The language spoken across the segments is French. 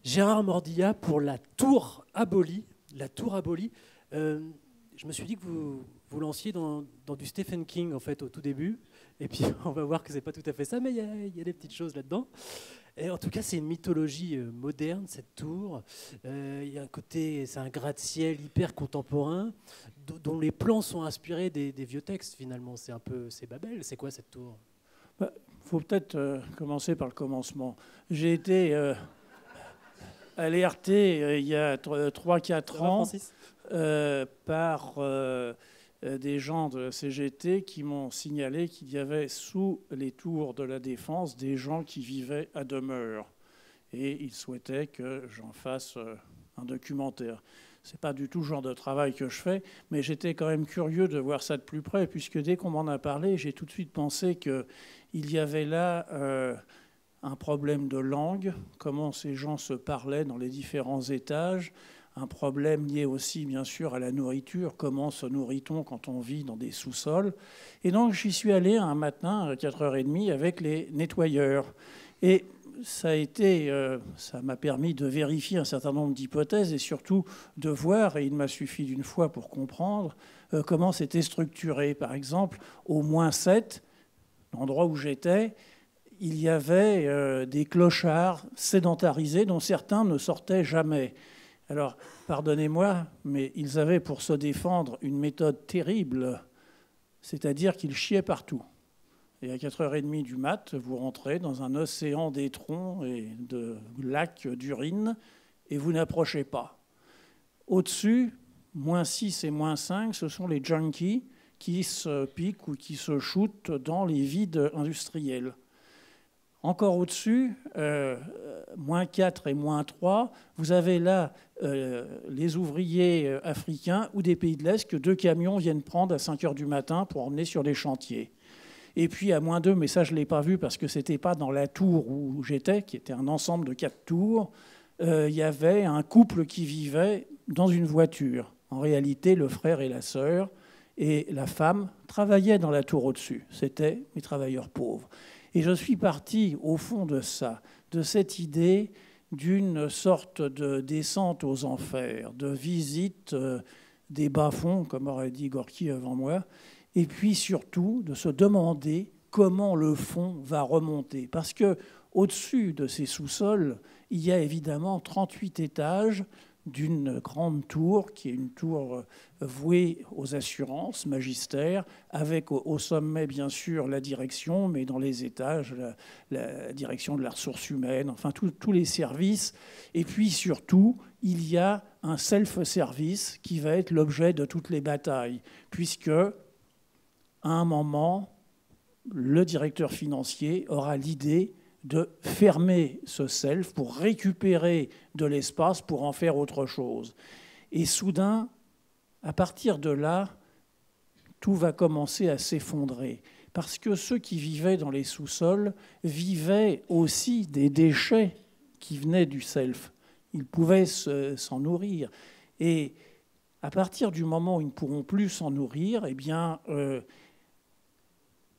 Gérard Mordillat pour la tour abolie. La tour abolie. Je me suis dit que vous lanciez dans du Stephen King en fait au tout début. Et puis on va voir que c'est pas tout à fait ça, mais il y a des petites choses là-dedans. Et en tout cas, c'est une mythologie moderne, cette tour. Il y a un côté, c'est un gratte-ciel hyper contemporain, dont les plans sont inspirés des vieux textes finalement. C'est Babel. C'est quoi cette tour? Il faut peut-être commencer par le commencement. J'ai été alerté il y a 3-4 ans par des gens de la CGT qui m'ont signalé qu'il y avait sous les tours de la Défense des gens qui vivaient à demeure. Et ils souhaitaient que j'en fasse un documentaire. Ce n'est pas du tout le genre de travail que je fais, mais j'étais quand même curieux de voir ça de plus près, puisque dès qu'on m'en a parlé, j'ai tout de suite pensé qu'il y avait là un problème de langue, comment ces gens se parlaient dans les différents étages, un problème lié aussi, bien sûr, à la nourriture, comment se nourrit-on quand on vit dans des sous-sols. Et donc, j'y suis allé un matin à 4h30 avec les nettoyeurs. Et ça m'a permis de vérifier un certain nombre d'hypothèses et surtout de voir, et il m'a suffi d'une fois pour comprendre, comment c'était structuré. Par exemple, au -7, l'endroit où j'étais, il y avait des clochards sédentarisés dont certains ne sortaient jamais. Alors, pardonnez-moi, mais ils avaient pour se défendre une méthode terrible, c'est-à-dire qu'ils chiaient partout. Et à 4h30 du mat', vous rentrez dans un océan d'étrons et de lacs d'urine et vous n'approchez pas. Au-dessus, -6 et -5, ce sont les junkies qui se piquent ou qui se shootent dans les vides industriels. Encore au-dessus, -4 et -3, vous avez là les ouvriers africains ou des pays de l'Est que 2 camions viennent prendre à 5h du matin pour emmener sur les chantiers. Et puis à -2, mais ça je ne l'ai pas vu parce que ce n'était pas dans la tour où j'étais, qui était un ensemble de 4 tours, il y avait un couple qui vivait dans une voiture. En réalité, le frère et la sœur et la femme travaillaient dans la tour au-dessus. C'étaient les travailleurs pauvres. Et je suis parti au fond de ça, de cette idée d'une sorte de descente aux enfers, de visite des bas-fonds, comme aurait dit Gorky avant moi, et puis surtout de se demander comment le fond va remonter. Parce qu'au-dessus de ces sous-sols, il y a évidemment 38 étages d'une grande tour, qui est une tour vouée aux assurances magistères, avec au sommet, bien sûr, la direction, mais dans les étages, la direction de la ressource humaine, enfin, tous les services. Et puis, surtout, il y a un self-service qui va être l'objet de toutes les batailles, puisque, à un moment, le directeur financier aura l'idée de fermer ce self pour récupérer de l'espace pour en faire autre chose. Et soudain, à partir de là, tout va commencer à s'effondrer. Parce que ceux qui vivaient dans les sous-sols vivaient aussi des déchets qui venaient du self. Ils pouvaient s'en nourrir. Et à partir du moment où ils ne pourront plus s'en nourrir, eh bien,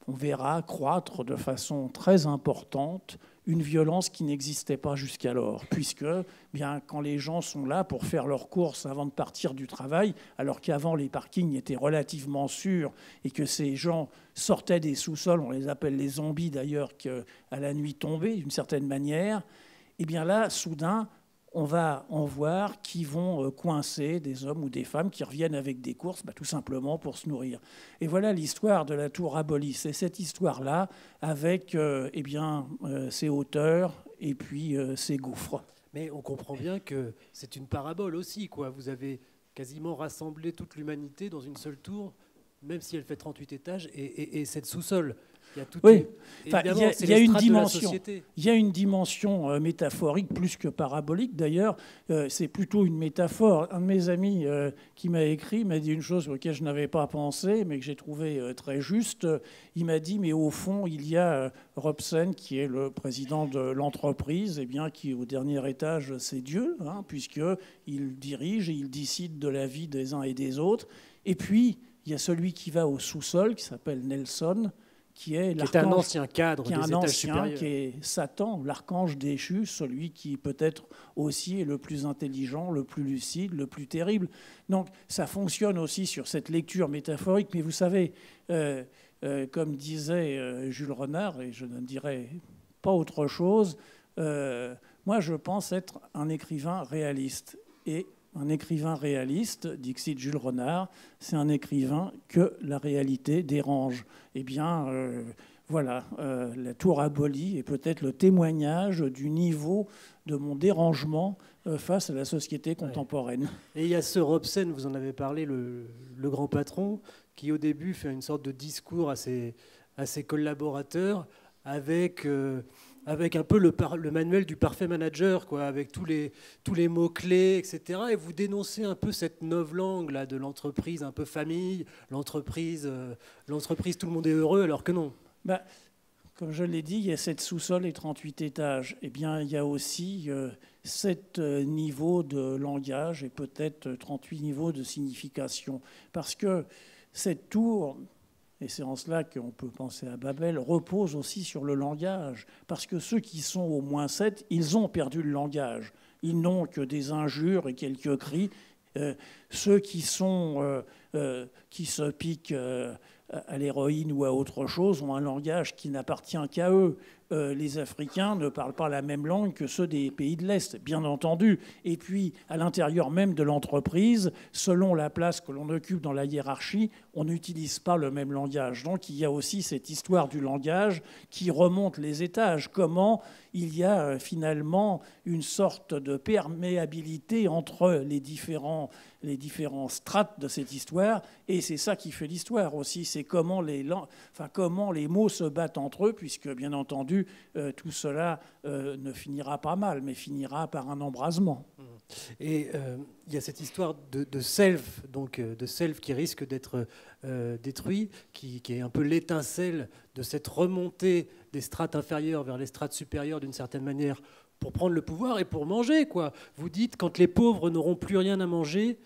on verra croître de façon très importante une violence qui n'existait pas jusqu'alors, puisque bien, quand les gens sont là pour faire leurs courses avant de partir du travail, alors qu'avant les parkings étaient relativement sûrs et que ces gens sortaient des sous-sols, on les appelle les zombies d'ailleurs, à la nuit tombée d'une certaine manière, et bien là, soudain, on va en voir qui vont coincer des hommes ou des femmes qui reviennent avec des courses, tout simplement pour se nourrir. Et voilà l'histoire de la tour abolie. C'est cette histoire-là avec ses hauteurs et puis ses gouffres. Mais on comprend bien que c'est une parabole aussi, quoi. Vous avez quasiment rassemblé toute l'humanité dans une seule tour, même si elle fait 38 étages, et cette sous-sol. Il y a toute oui, il y a une dimension. Il y a une dimension métaphorique plus que parabolique. D'ailleurs, c'est plutôt une métaphore. Un de mes amis qui m'a écrit m'a dit une chose sur laquelle je n'avais pas pensé, mais que j'ai trouvé très juste. Il m'a dit, mais au fond, il y a Robson, qui est le président de l'entreprise, et bien, qui au dernier étage, c'est Dieu, puisqu'il dirige et il décide de la vie des uns et des autres. Et puis, il y a celui qui va au sous-sol, qui s'appelle Nelson, qui est un ancien cadre des étages supérieurs. Qui est Satan, l'archange déchu, celui qui peut-être aussi est le plus intelligent, le plus lucide, le plus terrible. Donc ça fonctionne aussi sur cette lecture métaphorique, mais vous savez, comme disait Jules Renard, et je ne dirais pas autre chose, moi je pense être un écrivain réaliste. Et un écrivain réaliste, dixit Jules Renard, c'est un écrivain que la réalité dérange. Eh bien, voilà, la tour abolie est peut-être le témoignage du niveau de mon dérangement face à la société contemporaine. Et il y a ce Robson, vous en avez parlé, le grand patron, qui au début fait une sorte de discours à ses collaborateurs avec un peu le manuel du parfait manager, quoi, avec tous les mots-clés, etc. Et vous dénoncez un peu cette novlangue là, de l'entreprise un peu famille, l'entreprise, tout le monde est heureux, alors que non. Comme je l'ai dit, il y a 7 sous-sols et 38 étages. Eh bien, il y a aussi 7 niveaux de langage et peut-être 38 niveaux de signification. Parce que cette tour, et c'est en cela qu'on peut penser à Babel, repose aussi sur le langage. Parce que ceux qui sont au moins 7, ils ont perdu le langage. Ils n'ont que des injures et quelques cris. Ceux qui se piquent à l'héroïne ou à autre chose ont un langage qui n'appartient qu'à eux. Les Africains ne parlent pas la même langue que ceux des pays de l'Est, bien entendu. Et puis, à l'intérieur même de l'entreprise, selon la place que l'on occupe dans la hiérarchie, on n'utilise pas le même langage. Donc, il y a aussi cette histoire du langage qui remonte les étages. Comment il y a finalement une sorte de perméabilité entre les différents strates de cette histoire. Et c'est ça qui fait l'histoire aussi. C'est comment les mots se battent entre eux, puisque, bien entendu, tout cela ne finira pas mal, mais finira par un embrasement. Et il y a cette histoire de self, donc de self qui risque d'être détruit, qui est un peu l'étincelle de cette remontée des strates inférieures vers les strates supérieures d'une certaine manière pour prendre le pouvoir et pour manger, quoi. Vous dites, quand les pauvres n'auront plus rien à manger,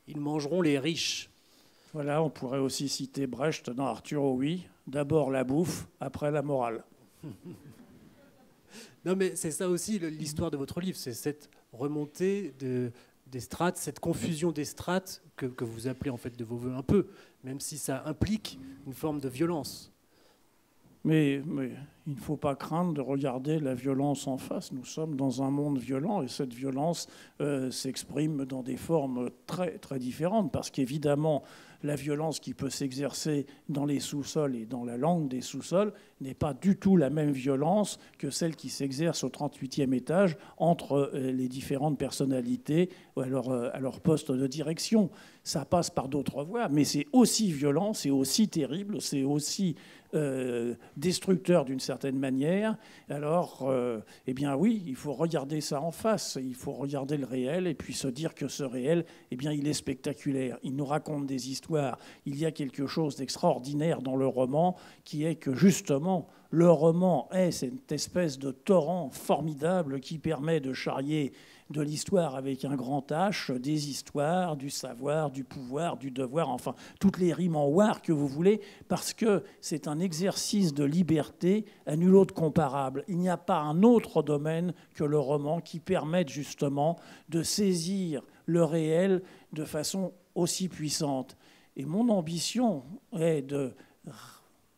ils mangeront les riches. Voilà, on pourrait aussi citer Brecht dans Arthur Overy, d'abord la bouffe, après la morale. Non, mais c'est ça aussi l'histoire de votre livre, c'est cette remontée des strates, cette confusion des strates que vous appelez en fait de vos voeux un peu, même si ça implique une forme de violence. Mais il ne faut pas craindre de regarder la violence en face. Nous sommes dans un monde violent et cette violence s'exprime dans des formes très, très différentes. Parce qu'évidemment, la violence qui peut s'exercer dans les sous-sols et dans la langue des sous-sols n'est pas du tout la même violence que celle qui s'exerce au 38e étage entre les différentes personnalités à leur poste de direction. Ça passe par d'autres voies, mais c'est aussi violent, c'est aussi terrible, c'est aussi destructeur d'une certaine manière. Alors, eh bien oui, il faut regarder ça en face, il faut regarder le réel et puis se dire que ce réel, eh bien, il est spectaculaire. Il nous raconte des histoires. Il y a quelque chose d'extraordinaire dans le roman qui est que justement, le roman est cette espèce de torrent formidable qui permet de charrier de l'histoire avec un grand H, des histoires, du savoir, du pouvoir, du devoir, enfin, toutes les rimes en war que vous voulez, parce que c'est un exercice de liberté à nul autre comparable. Il n'y a pas un autre domaine que le roman qui permette justement de saisir le réel de façon aussi puissante. Et mon ambition est de...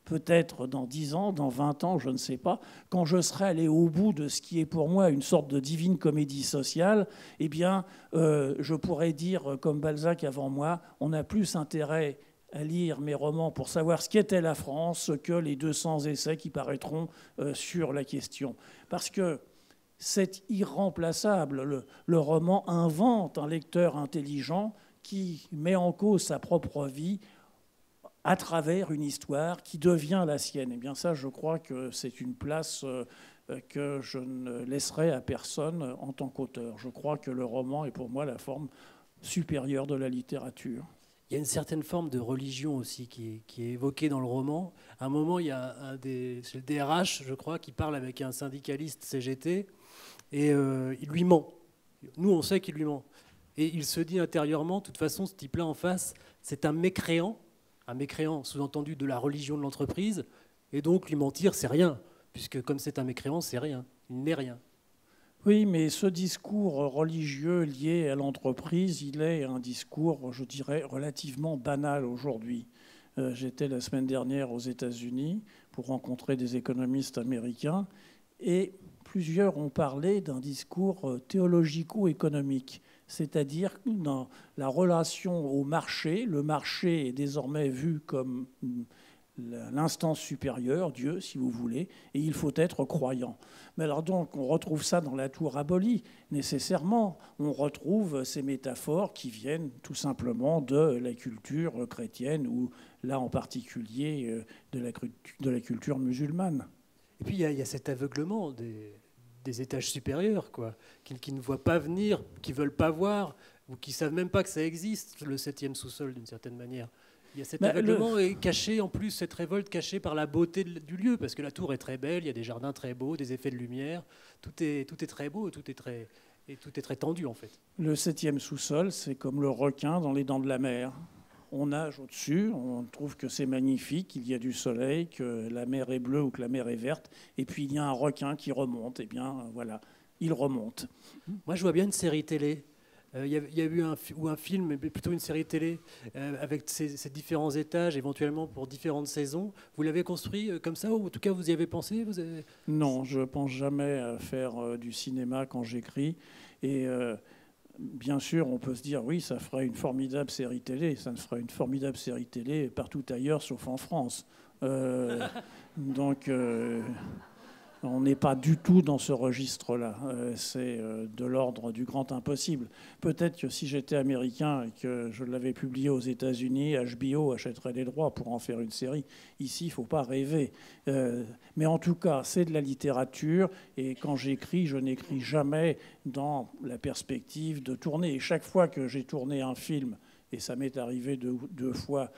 peut-être dans 10 ans, dans 20 ans, je ne sais pas, quand je serai allé au bout de ce qui est pour moi une sorte de divine comédie sociale, eh bien, je pourrais dire, comme Balzac avant moi, on a plus intérêt à lire mes romans pour savoir ce qu'était la France que les 200 essais qui paraîtront sur la question. Parce que c'est irremplaçable. Le roman invente un lecteur intelligent qui met en cause sa propre vie à travers une histoire qui devient la sienne. Eh bien ça, je crois que c'est une place que je ne laisserai à personne en tant qu'auteur. Je crois que le roman est pour moi la forme supérieure de la littérature. Il y a une certaine forme de religion aussi qui est évoquée dans le roman. À un moment, il y a c'est le DRH, je crois, qui parle avec un syndicaliste CGT et il lui ment. Nous, on sait qu'il lui ment. Et il se dit intérieurement, de toute façon, ce type-là en face, c'est un mécréant sous-entendu de la religion de l'entreprise, Et donc lui mentir, c'est rien, puisque comme c'est un mécréant, c'est rien. Il n'est rien. Oui, mais ce discours religieux lié à l'entreprise, il est un discours, je dirais, relativement banal aujourd'hui. J'étais la semaine dernière aux États-Unis pour rencontrer des économistes américains et plusieurs ont parlé d'un discours théologico-économique, c'est-à-dire dans la relation au marché. Le marché est désormais vu comme l'instance supérieure, Dieu, si vous voulez, et il faut être croyant. Mais alors donc, on retrouve ça dans la tour abolie, nécessairement. On retrouve ces métaphores qui viennent tout simplement de la culture chrétienne, ou là en particulier de la culture musulmane. Et puis il y a cet aveuglement des étages supérieurs, quoi, qui ne voient pas venir, qui ne veulent pas voir, ou qui ne savent même pas que ça existe, le 7e sous-sol d'une certaine manière. Il y a cet aveuglement et caché, en plus, cette révolte cachée par la beauté du lieu, parce que la tour est très belle, il y a des jardins très beaux, des effets de lumière, tout est très beau, tout est très tendu en fait. Le 7e sous-sol, c'est comme le requin dans les dents de la mer. On nage au-dessus, on trouve que c'est magnifique, qu'il y a du soleil, que la mer est bleue ou que la mer est verte, et puis il y a un requin qui remonte, et bien voilà, il remonte. Moi je vois bien une série télé. Il y a eu un film, mais plutôt une série télé, avec ces différents étages, éventuellement pour différentes saisons. Vous l'avez construit comme ça, ou en tout cas vous y avez pensé? Non, je ne pense jamais à faire du cinéma quand j'écris. Et bien sûr, on peut se dire, oui, ça ferait une formidable série télé. Ça ne ferait une formidable série télé partout ailleurs, sauf en France. Donc... on n'est pas du tout dans ce registre-là. C'est de l'ordre du grand impossible. Peut-être que si j'étais américain et que je l'avais publié aux États-Unis, HBO achèterait les droits pour en faire une série. Ici, il ne faut pas rêver. Mais en tout cas, c'est de la littérature. Et quand j'écris, je n'écris jamais dans la perspective de tourner. Et chaque fois que j'ai tourné un film, et ça m'est arrivé deux fois,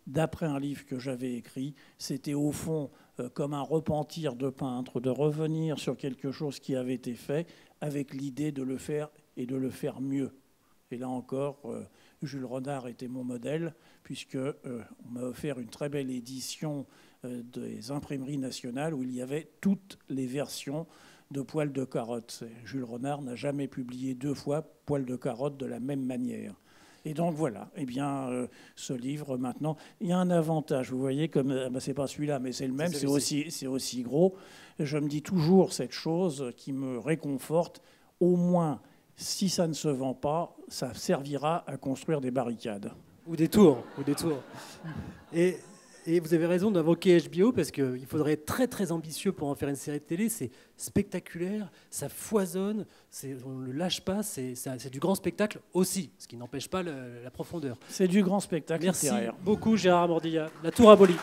d'après un livre que j'avais écrit, c'était au fond comme un repentir de peintre, de revenir sur quelque chose qui avait été fait avec l'idée de le faire et de le faire mieux. Et là encore, Jules Renard était mon modèle, puisqu'on m'a offert une très belle édition des imprimeries nationales où il y avait toutes les versions de Poil de carotte. Jules Renard n'a jamais publié 2 fois Poil de carotte de la même manière. Et donc voilà, eh bien, ce livre maintenant, il y a un avantage, vous voyez, comme c'est pas celui-là, mais c'est le même, c'est aussi gros. Je me dis toujours cette chose qui me réconforte, au moins, si ça ne se vend pas, ça servira à construire des barricades. Ou des tours. Et vous avez raison d'invoquer HBO, parce qu'il faudrait être très très ambitieux pour en faire une série de télé. C'est spectaculaire, ça foisonne, on ne le lâche pas, c'est du grand spectacle aussi, ce qui n'empêche pas la profondeur. C'est du grand spectacle littéraire. Merci beaucoup Gérard Mordillat. La tour abolie.